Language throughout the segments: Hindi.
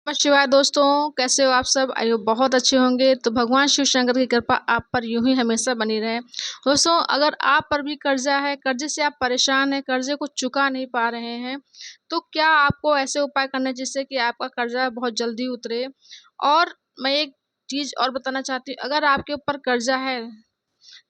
नमः शिवाय दोस्तों, कैसे हो आप सब? आई होप बहुत अच्छे होंगे। तो भगवान शिव शंकर की कृपा आप पर यूं ही हमेशा बनी रहे। दोस्तों, अगर आप पर भी कर्जा है, कर्जे से आप परेशान हैं, कर्जे को चुका नहीं पा रहे हैं, तो क्या आपको ऐसे उपाय करने जिससे कि आपका कर्जा बहुत जल्दी उतरे। और मैं एक चीज़ और बताना चाहती हूँ, अगर आपके ऊपर कर्जा है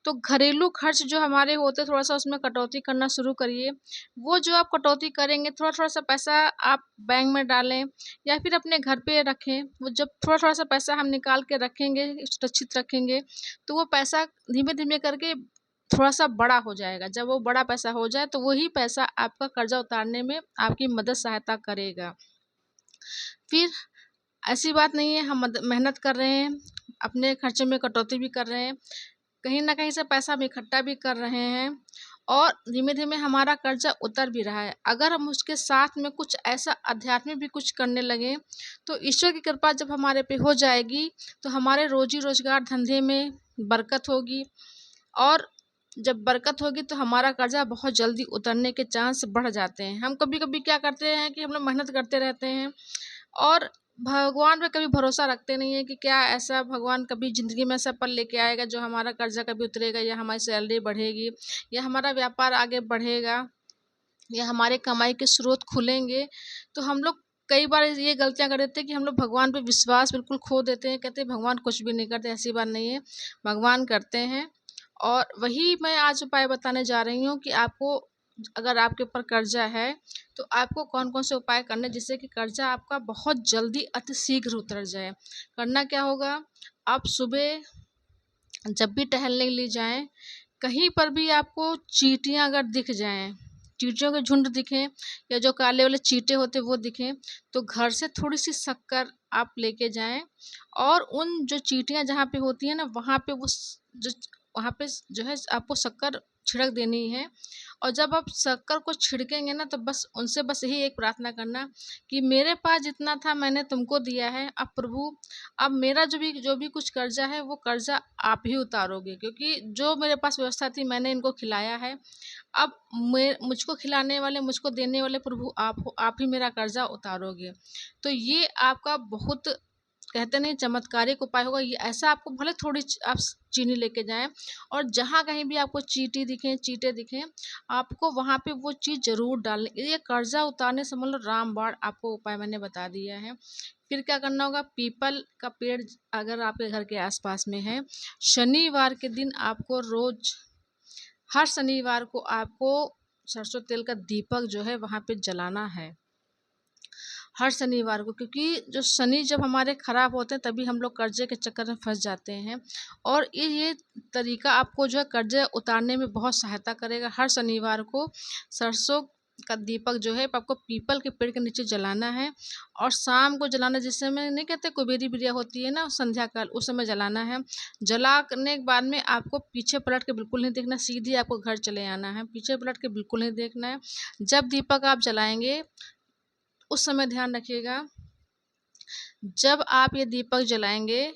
तो घरेलू खर्च जो हमारे होते हैं थोड़ा-सा उसमें कटौती करना शुरू करिए। वो जो आप कटौती करेंगे थोड़ा-थोड़ा सा पैसा आप बैंक में डालें या फिर अपने घर पे रखें। वो जब थोड़ा-थोड़ा सा पैसा हम निकाल के रखेंगे, सुरक्षित रखेंगे, तो वो पैसा धीमे-धीमे करके थोड़ा-सा बड़ा हो जाएगा। जब वो बड़ा पैसा हो जाए तो वही पैसा आपका कर्जा उतारने में आपकी मदद सहायता करेगा। फिर ऐसी बात नहीं है हम मेहनत कर रहे हैं, अपने खर्चे में कटौती भी कर रहे हैं, कहीं न कहीं से पैसा हम इकट्ठा भी कर रहे हैं और धीमे-धीमे हमारा कर्जा उतर भी रहा है। अगर हम उसके साथ में कुछ ऐसा आध्यात्मिक भी कुछ करने लगें, तो ईश्वर की कृपा जब हमारे पे हो जाएगी, तो हमारे रोज़ी-रोज़गार धंधे में बरकत होगी और जब बरकत होगी तो हमारा कर्जा बहुत जल्दी उतरने के चांस बढ़ जाते हैं। हम कभी-कभी क्या करते हैं कि हम लोग मेहनत करते रहते हैं और भगवान पे कभी भरोसा रखते नहीं है कि क्या ऐसा भगवान कभी ज़िंदगी में ऐसा पल लेके आएगा जो हमारा कर्जा कभी उतरेगा या हमारी सैलरी बढ़ेगी या हमारा व्यापार आगे बढ़ेगा या हमारे कमाई के स्रोत खुलेंगे। तो हम लोग कई बार ये गलतियाँ कर देते हैं कि हम लोग भगवान पे विश्वास बिल्कुल खो देते हैं, कहते हैं भगवान कुछ भी नहीं करते, ऐसी बात नहीं है, भगवान करते हैं। और वही मैं आज उपाय बताने जा रही हूँ कि आपको अगर आपके ऊपर कर्जा है, तो आपको कौन-कौन से उपाय करने जिससे कि कर्जा आपका बहुत जल्दी अतिशीघ्र उतर जाए। करना क्या होगा, आप सुबह जब भी टहलने के लिए जाएँ, कहीं पर भी आपको चींटियाँ अगर दिख जाएँ, चींटियों के झुंड दिखें या जो काले वाले चींटे होते हैं वो दिखें, तो घर से थोड़ी-सी शक्कर आप लेके जाएँ और उन जो चींटियाँ जहाँ पे होती हैं ना, वहाँ पे वो स जो वहाँ पे जो है आपको शक्कर छिड़क देनी है। और जब आप शक्कर को छिड़केंगे ना, तो बस उनसे बस यही एक प्रार्थना करना कि मेरे पास जितना था मैंने तुमको दिया है, अब प्रभु अब मेरा जो भी कुछ कर्जा है वो कर्जा आप ही उतारोगे, क्योंकि जो मेरे पास व्यवस्था थी मैंने इनको खिलाया है। अब मैं मुझको खिलाने वाले, मुझको देने वाले प्रभु आप हो, आप ही मेरा कर्जा उतारोगे। तो ये आपका बहुत कहते नहीं चमत्कारिक उपाय होगा। ये ऐसा आपको भले थोड़ी आप चीनी लेके जाएँ और जहाँ कहीं भी आपको चींटी दिखें, चींटे दिखें, आपको वहाँ पे वो चीज़ ज़रूर डालनी। ये कर्जा उतारने से मतलब रामबाण आपको उपाय मैंने बता दिया है। फिर क्या करना होगा, पीपल का पेड़ अगर आपके घर के आस-पास में है, शनिवार के दिन आपको रोज़ हर शनिवार को आपको सरसों तेल का दीपक जो है वहाँ पे जलाना है। हर शनिवार को, क्योंकि जो शनि जब हमारे खराब होते हैं तभी हम लोग कर्जे के चक्कर में फंस जाते हैं और ये तरीका आपको जो है कर्जे उतारने में बहुत सहायता करेगा। हर शनिवार को सरसों का दीपक जो है आपको पीपल के पेड़ के नीचे जलाना है और शाम को जलाना, जिस समय नहीं कहते कुबेरी बिटिया होती है ना संध्या काल, उस समय जलाना है। जलाने के बाद में आपको पीछे पलट के बिल्कुल नहीं देखना, सीधे आपको घर चले आना है, पीछे पलट के बिल्कुल नहीं देखना है। जब दीपक आप जलाएंगे उस समय ध्यान रखिएगा, जब आप ये दीपक जलाएँगे,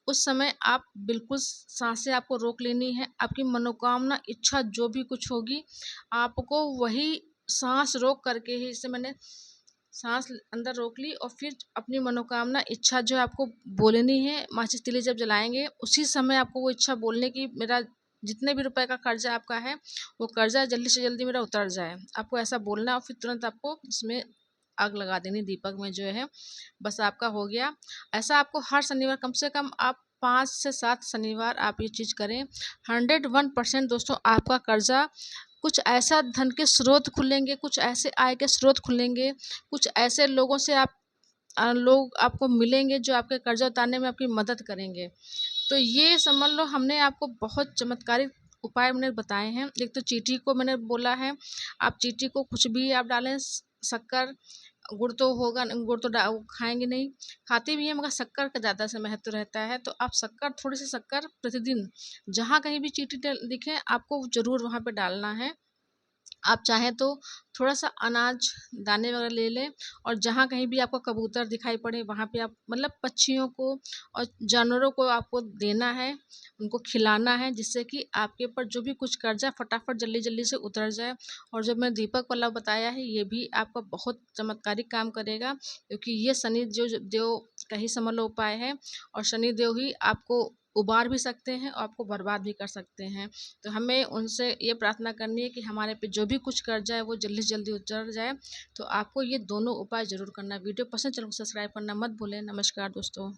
उस समय आप बिल्कुल साँसें आपको रोक लेनी है। आपकी मनोकामना, इच्छा जो भी कुछ होगी, आपको वही साँस रोक करके ही, जैसे मैंने साँस अंदर रोक ली और फिर अपनी मनोकामना, इच्छा जो है आपको बोलनी है। माचिस तीली जब जलाएँगे, उसी समय आपको वो इच्छा बोलने की, मेरा जितने भी रुपए का कर्ज़ा आपका है, वो कर्ज़ा जल्दी से जल्दी मेरा उतर जाए। आपको ऐसा बोलना है और फिर तुरंत आपको इसमें आग लगा देनी दीपक में जो है, बस आपका हो गया। ऐसा आपको हर शनिवार कम से कम आप 5 से 7 शनिवार आप ये चीज़ करें। 101% दोस्तों आपका कर्ज़ा, कुछ ऐसा धन के स्रोत खुलेंगे, कुछ ऐसे आय के स्रोत खुलेंगे, कुछ ऐसे लोगों से लोग आपको मिलेंगे जो आपके कर्ज़ा उतारने में आपकी मदद करेंगे। तो ये समझ लो हमने आपको बहुत चमत्कारिक उपाय मैंने बताए हैं। एक तो चींटी को मैंने बोला है, आप चींटी को कुछ भी आप डालें, शक्कर, गुड़ तो होगा गुड़ तो वो खाएँगे नहीं, खाते भी हैं मगर शक्कर का ज़्यादा से महत्व रहता है। तो आप शक्कर, थोड़ी-सी शक्कर प्रतिदिन जहाँ कहीं भी चींटी दिखे आपको ज़रूर वहाँ पे डालना है। आप चाहें तो थोड़ा-सा अनाज, दाने वगैरह ले लें और जहाँ कहीं भी आपको कबूतर दिखाई पड़े वहाँ पे आप मतलब पक्षियों को और जानवरों को आपको देना है, उनको खिलाना है, जिससे कि आपके ऊपर जो भी कुछ कर्ज़ा फटाफट जल्दी-जल्दी से उतर जाए। और जो मैंने दीपक वाला बताया है ये भी आपका बहुत चमत्कारिक काम करेगा, क्योंकि ये शनि जो जो देव का ही समझ लो उपाय है और शनि देव ही आपको उबार भी सकते हैं और आपको बर्बाद भी कर सकते हैं। तो हमें उनसे ये प्रार्थना करनी है कि हमारे पे जो भी कुछ कर्जा है वो जल्दी से जल्दी उतर जाए। तो आपको ये दोनों उपाय ज़रूर करना है। वीडियो पसंद चैनल को सब्सक्राइब करना मत भूलें। नमस्कार दोस्तों।